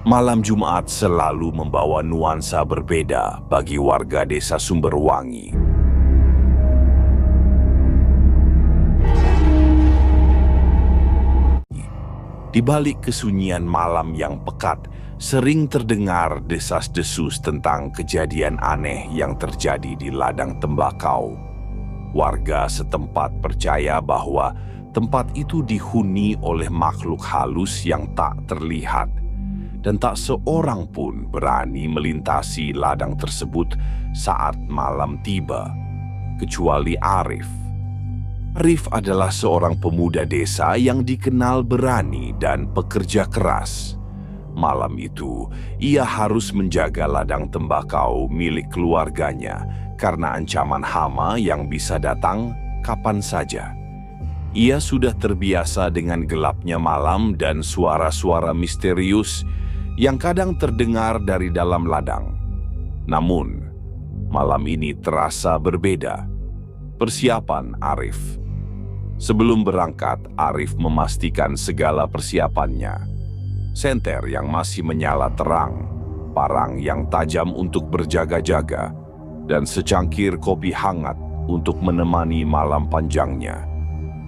Malam Jumat selalu membawa nuansa berbeda bagi warga desa Sumberwangi. Di balik kesunyian malam yang pekat, sering terdengar desas-desus tentang kejadian aneh yang terjadi di ladang tembakau. Warga setempat percaya bahwa tempat itu dihuni oleh makhluk halus yang tak terlihat, dan tak seorang pun berani melintasi ladang tersebut saat malam tiba, kecuali Arif. Arif adalah seorang pemuda desa yang dikenal berani dan pekerja keras. Malam itu, ia harus menjaga ladang tembakau milik keluarganya karena ancaman hama yang bisa datang kapan saja. Ia sudah terbiasa dengan gelapnya malam dan suara-suara misterius yang kadang terdengar dari dalam ladang. Namun, malam ini terasa berbeda. Persiapan Arif. Sebelum berangkat, Arif memastikan segala persiapannya. Senter yang masih menyala terang, parang yang tajam untuk berjaga-jaga, dan secangkir kopi hangat untuk menemani malam panjangnya.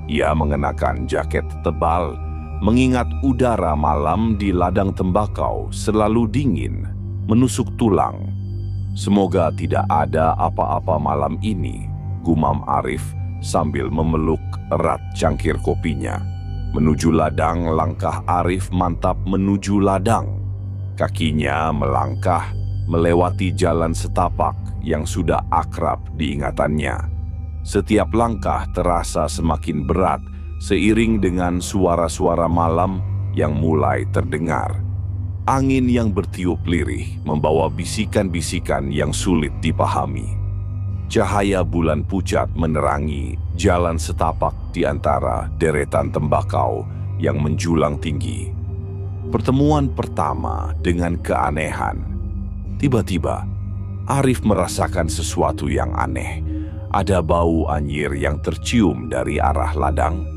Ia mengenakan jaket tebal, mengingat udara malam di ladang tembakau selalu dingin, menusuk tulang. Semoga tidak ada apa-apa malam ini, gumam Arif sambil memeluk erat cangkir kopinya. Menuju ladang, langkah Arif mantap menuju ladang. Kakinya melangkah melewati jalan setapak yang sudah akrab diingatannya. Setiap langkah terasa semakin berat seiring dengan suara-suara malam yang mulai terdengar. Angin yang bertiup lirih membawa bisikan-bisikan yang sulit dipahami. Cahaya bulan pucat menerangi jalan setapak di antara deretan tembakau yang menjulang tinggi. Pertemuan pertama dengan keanehan. Tiba-tiba, Arif merasakan sesuatu yang aneh. Ada bau anyir yang tercium dari arah ladang.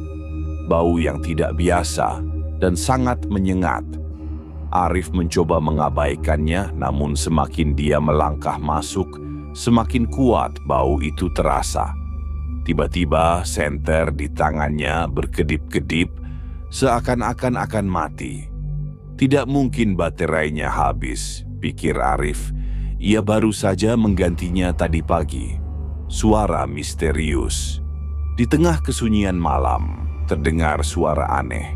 Bau yang tidak biasa dan sangat menyengat. Arif mencoba mengabaikannya, namun semakin dia melangkah masuk, semakin kuat bau itu terasa. Tiba-tiba senter di tangannya berkedip-kedip, seakan-akan akan mati. Tidak mungkin baterainya habis, pikir Arif. Ia baru saja menggantinya tadi pagi. Suara misterius. Di tengah kesunyian malam, terdengar suara aneh,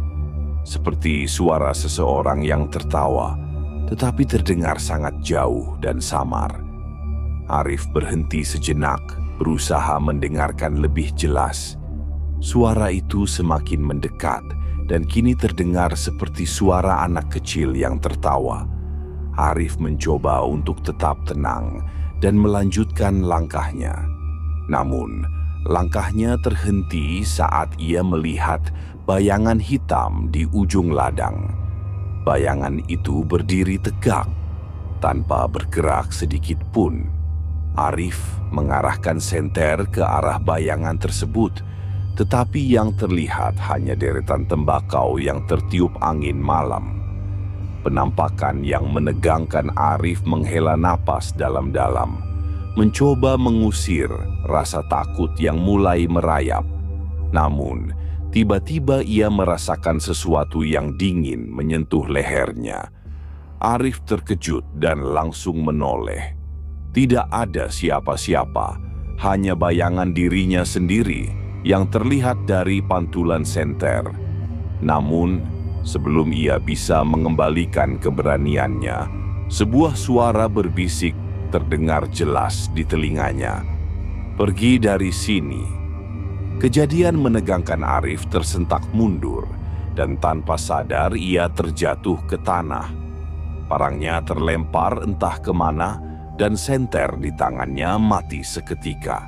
seperti suara seseorang yang tertawa, tetapi terdengar sangat jauh dan samar. Arif berhenti sejenak, berusaha mendengarkan lebih jelas. Suara itu semakin mendekat, dan kini terdengar seperti suara anak kecil yang tertawa. Arif mencoba untuk tetap tenang dan melanjutkan langkahnya. Namun, langkahnya terhenti saat ia melihat bayangan hitam di ujung ladang. Bayangan itu berdiri tegak, tanpa bergerak sedikit pun. Arif mengarahkan senter ke arah bayangan tersebut, tetapi yang terlihat hanya deretan tembakau yang tertiup angin malam. Penampakan yang menegangkan Arif menghela napas dalam-dalam, mencoba mengusir rasa takut yang mulai merayap. Namun, tiba-tiba ia merasakan sesuatu yang dingin menyentuh lehernya. Arif terkejut dan langsung menoleh. Tidak ada siapa-siapa, hanya bayangan dirinya sendiri yang terlihat dari pantulan senter. Namun, sebelum ia bisa mengembalikan keberaniannya, sebuah suara berbisik terdengar jelas di telinganya. "Pergi dari sini." Kejadian menegangkan Arif tersentak mundur, dan tanpa sadar ia terjatuh ke tanah. Parangnya terlempar entah kemana, dan senter di tangannya mati seketika.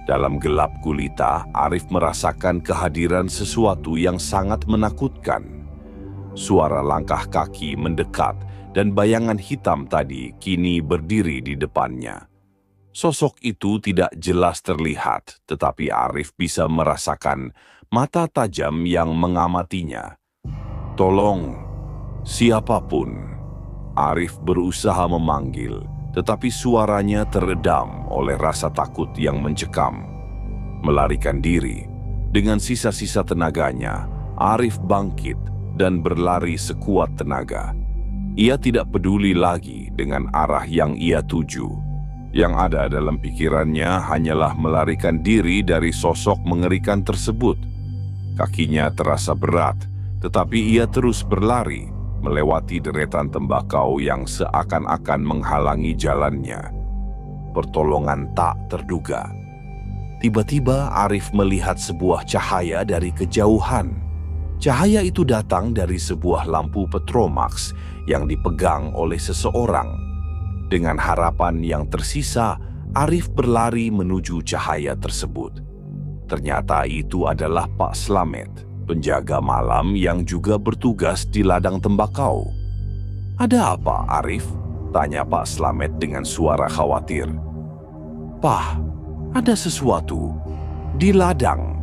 Dalam gelap gulita, Arif merasakan kehadiran sesuatu yang sangat menakutkan. Suara langkah kaki mendekat, dan bayangan hitam tadi kini berdiri di depannya. Sosok itu tidak jelas terlihat, tetapi Arif bisa merasakan mata tajam yang mengamatinya. "Tolong, siapapun," Arif berusaha memanggil, tetapi suaranya teredam oleh rasa takut yang mencekam. Melarikan diri, dengan sisa-sisa tenaganya, Arif bangkit dan berlari sekuat tenaga. Ia tidak peduli lagi dengan arah yang ia tuju. Yang ada dalam pikirannya hanyalah melarikan diri dari sosok mengerikan tersebut. Kakinya terasa berat, tetapi ia terus berlari, melewati deretan tembakau yang seakan-akan menghalangi jalannya. Pertolongan tak terduga. Tiba-tiba Arif melihat sebuah cahaya dari kejauhan. Cahaya itu datang dari sebuah lampu Petromax yang dipegang oleh seseorang. Dengan harapan yang tersisa, Arif berlari menuju cahaya tersebut. Ternyata itu adalah Pak Slamet, penjaga malam yang juga bertugas di ladang tembakau. "Ada apa, Arif?" tanya Pak Slamet dengan suara khawatir. "Pak, ada sesuatu di ladang,"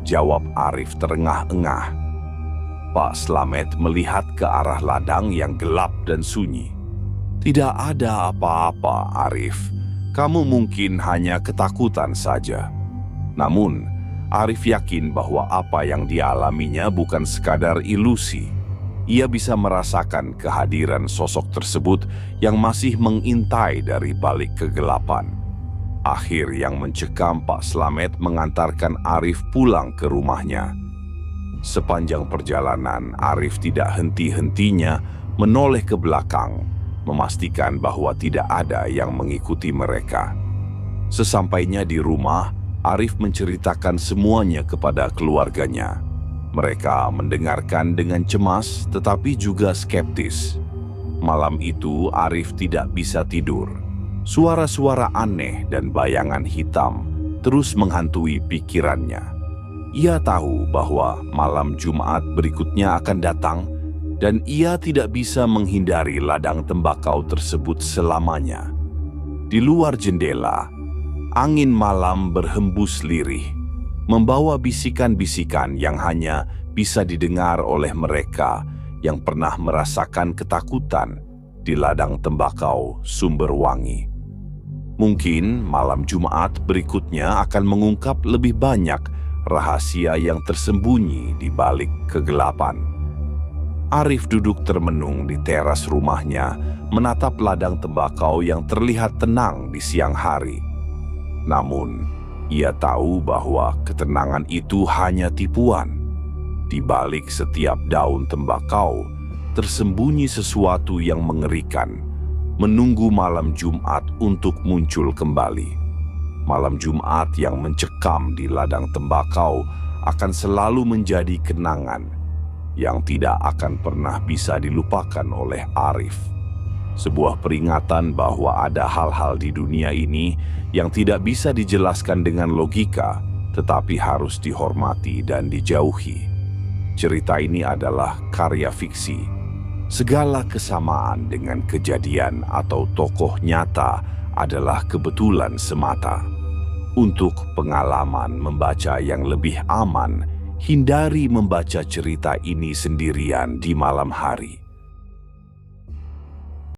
jawab Arif terengah-engah. Pak Slamet melihat ke arah ladang yang gelap dan sunyi. "Tidak ada apa-apa, Arif. Kamu mungkin hanya ketakutan saja." Namun, Arif yakin bahwa apa yang dialaminya bukan sekadar ilusi. Ia bisa merasakan kehadiran sosok tersebut yang masih mengintai dari balik kegelapan. Akhir yang mencekam Pak Slamet mengantarkan Arif pulang ke rumahnya. Sepanjang perjalanan, Arif tidak henti-hentinya menoleh ke belakang, memastikan bahwa tidak ada yang mengikuti mereka. Sesampainya di rumah, Arif menceritakan semuanya kepada keluarganya. Mereka mendengarkan dengan cemas tetapi juga skeptis. Malam itu Arif tidak bisa tidur. Suara-suara aneh dan bayangan hitam terus menghantui pikirannya. Ia tahu bahwa malam Jumat berikutnya akan datang dan ia tidak bisa menghindari ladang tembakau tersebut selamanya. Di luar jendela, angin malam berhembus lirih, membawa bisikan-bisikan yang hanya bisa didengar oleh mereka yang pernah merasakan ketakutan di ladang tembakau Sumberwangi. Mungkin malam Jumat berikutnya akan mengungkap lebih banyak rahasia yang tersembunyi di balik kegelapan. Arif duduk termenung di teras rumahnya, menatap ladang tembakau yang terlihat tenang di siang hari. Namun, ia tahu bahwa ketenangan itu hanya tipuan. Di balik setiap daun tembakau, tersembunyi sesuatu yang mengerikan, menunggu malam Jumat untuk muncul kembali. Malam Jumat yang mencekam di ladang tembakau akan selalu menjadi kenangan yang tidak akan pernah bisa dilupakan oleh Arif. Sebuah peringatan bahwa ada hal-hal di dunia ini yang tidak bisa dijelaskan dengan logika, tetapi harus dihormati dan dijauhi. Cerita ini adalah karya fiksi. Segala kesamaan dengan kejadian atau tokoh nyata adalah kebetulan semata. Untuk pengalaman membaca yang lebih aman, hindari membaca cerita ini sendirian di malam hari.